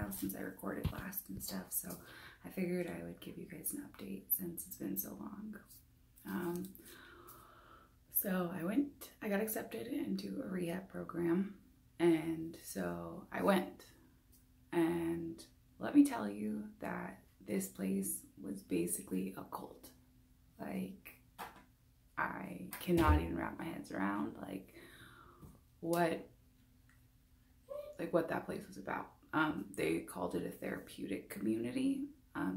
while since I recorded last and stuff, so I figured I would give you guys an update since it's been so long. So I got accepted into a rehab program, and so I went, and let me tell you that this place was basically a cult. Like, I cannot even wrap my head around what that place was about. They called it a therapeutic community.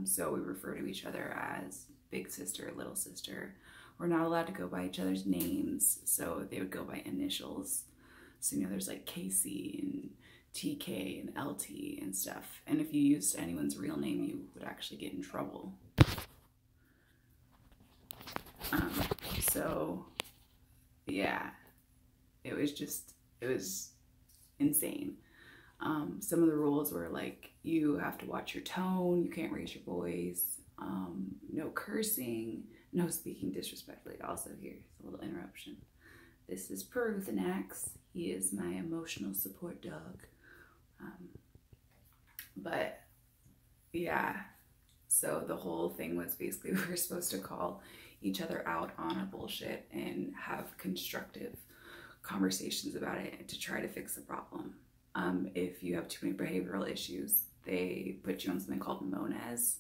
So we refer to each other as big sister, little sister. We're not allowed to go by each other's names, so they would go by initials. So, you know, there's like KC and TK and LT and stuff. And if you used anyone's real name, you would actually get in trouble. So yeah, it was insane. Some of the rules were like, you have to watch your tone, you can't raise your voice, no cursing, no speaking disrespectfully. Also, here's a little interruption. This is Peruthanax. He is my emotional support dog. But yeah, so the whole thing was basically we were supposed to call each other out on our bullshit and have constructive conversations about it to try to fix the problem. If you have too many behavioral issues, they put you on something called MONES,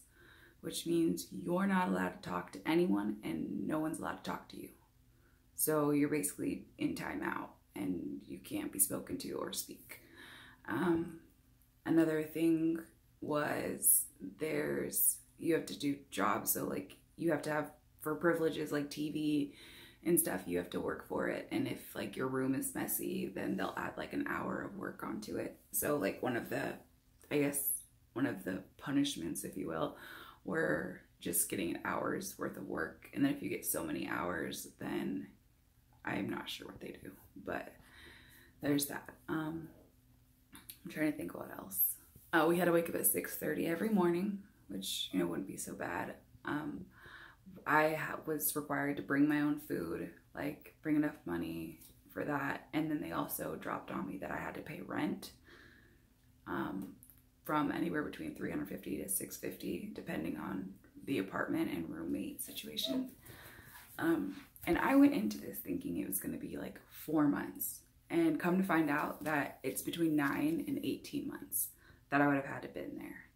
which means you're not allowed to talk to anyone and no one's allowed to talk to you. So you're basically in timeout and you can't be spoken to or speak. Another thing was you have to do jobs. So like you have to have, for privileges like TV and stuff, you have to work for it. And if like your room is messy, then they'll add like an hour of work onto it. So like one of the punishments, if you will, were just getting an hour's worth of work. And then if you get so many hours, then I'm not sure what they do, but there's that. I'm trying to think what else. We had to wake up at 6:30 every morning, which, you know, wouldn't be so bad. I was required to bring my own food, like bring enough money for that. And then they also dropped on me that I had to pay rent from anywhere between $350 to $650, depending on the apartment and roommate situation. And I went into this thinking it was going to be like 4 months, and come to find out that it's between 9 and 18 months that I would have had to been there.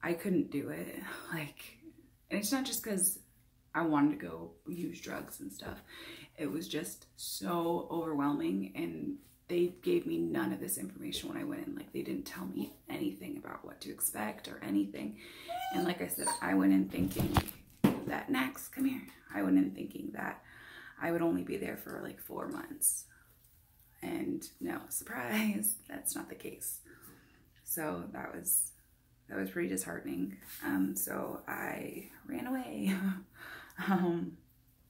I couldn't do it. And it's not just because I wanted to go use drugs and stuff. It was just so overwhelming, and they gave me none of this information when I went in. Like, they didn't tell me anything about what to expect or anything. And like I said, I went in thinking that, Nax, come here. I went in thinking that I would only be there for like 4 months. And no, surprise, that's not the case. So that was pretty disheartening. So I ran away.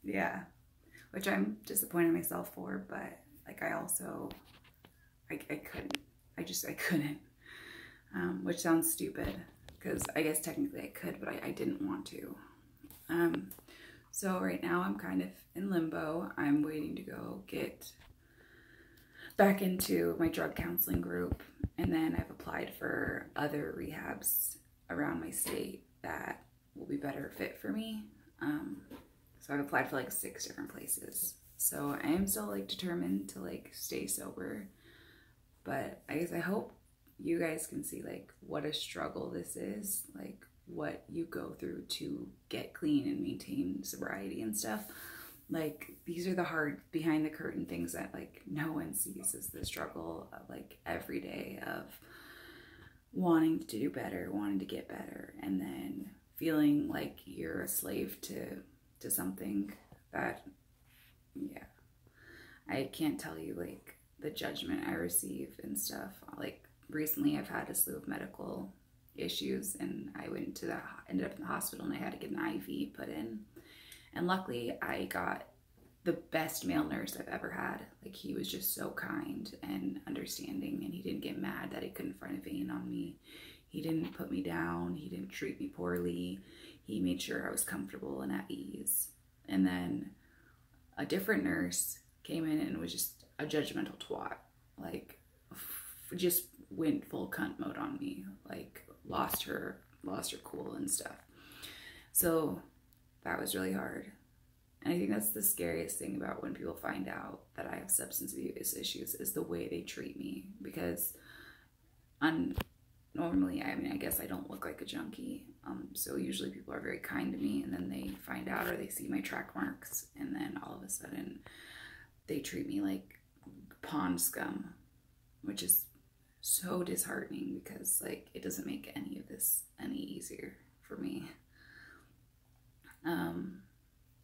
Yeah, which I'm disappointed in myself for, but like I couldn't. I couldn't. Which sounds stupid, because I guess technically I could, but I didn't want to. So right now I'm kind of in limbo. I'm waiting to go get back into my drug counseling group, and then I've applied for other rehabs around my state that will be better fit for me. So I've applied for like 6 different places. So I am still like determined to like stay sober, but I hope you guys can see like what a struggle this is, like what you go through to get clean and maintain sobriety and stuff. Like, these are the hard behind the curtain things that like no one sees, is the struggle of like every day of wanting to do better, wanting to get better, and then feeling like you're a slave to something that, yeah, I can't tell you like the judgment I receive and stuff. Like recently I've had a slew of medical issues, and I ended up in the hospital, and I had to get an IV put in. And luckily I got the best male nurse I've ever had. Like, he was just so kind and understanding, and he didn't get mad that he couldn't find a vein on me. He didn't put me down. He didn't treat me poorly. He made sure I was comfortable and at ease. And then a different nurse came in and was just a judgmental twat. Like, just went full cunt mode on me, like lost her cool and stuff. So that was really hard. And I think that's the scariest thing about when people find out that I have substance abuse issues is the way they treat me. Because normally, I mean, I guess I don't look like a junkie. So usually people are very kind to me, and then they find out or they see my track marks, and then all of a sudden they treat me like pond scum, which is so disheartening because like it doesn't make any of this any easier for me.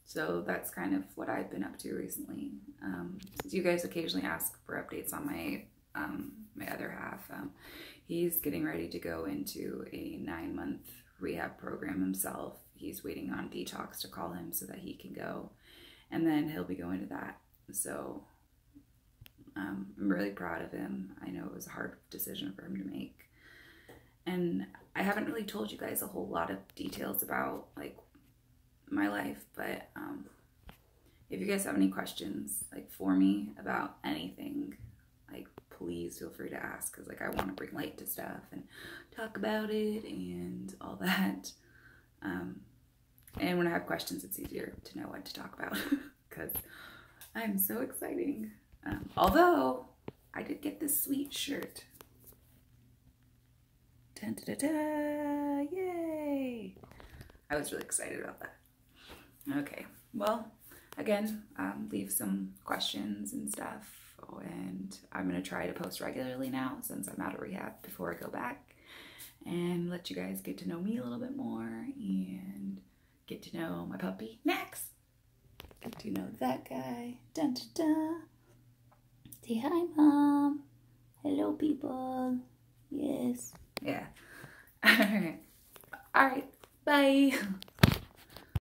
So that's kind of what I've been up to recently. You guys occasionally ask for updates on my my other half. He's getting ready to go into a 9-month rehab program himself. He's waiting on Detox to call him so that he can go, and then he'll be going to that. So I'm really proud of him. I know it was a hard decision for him to make, and I haven't really told you guys a whole lot of details about like my life, but if you guys have any questions like for me about anything, like please feel free to ask, because like I want to bring light to stuff and talk about it and all that. And when I have questions, it's easier to know what to talk about because I'm so exciting. Although I did get this sweet shirt. Dun, da, da, da, yay! I was really excited about that. Okay, well, again, leave some questions and stuff, and I'm going to try to post regularly now since I'm out of rehab before I go back, and let you guys get to know me a little bit more and get to know my puppy, Max. Get to know that guy. Dun, dun, dun. Say hi, Mom. Hello, people. Yes. Yeah. All right. Bye.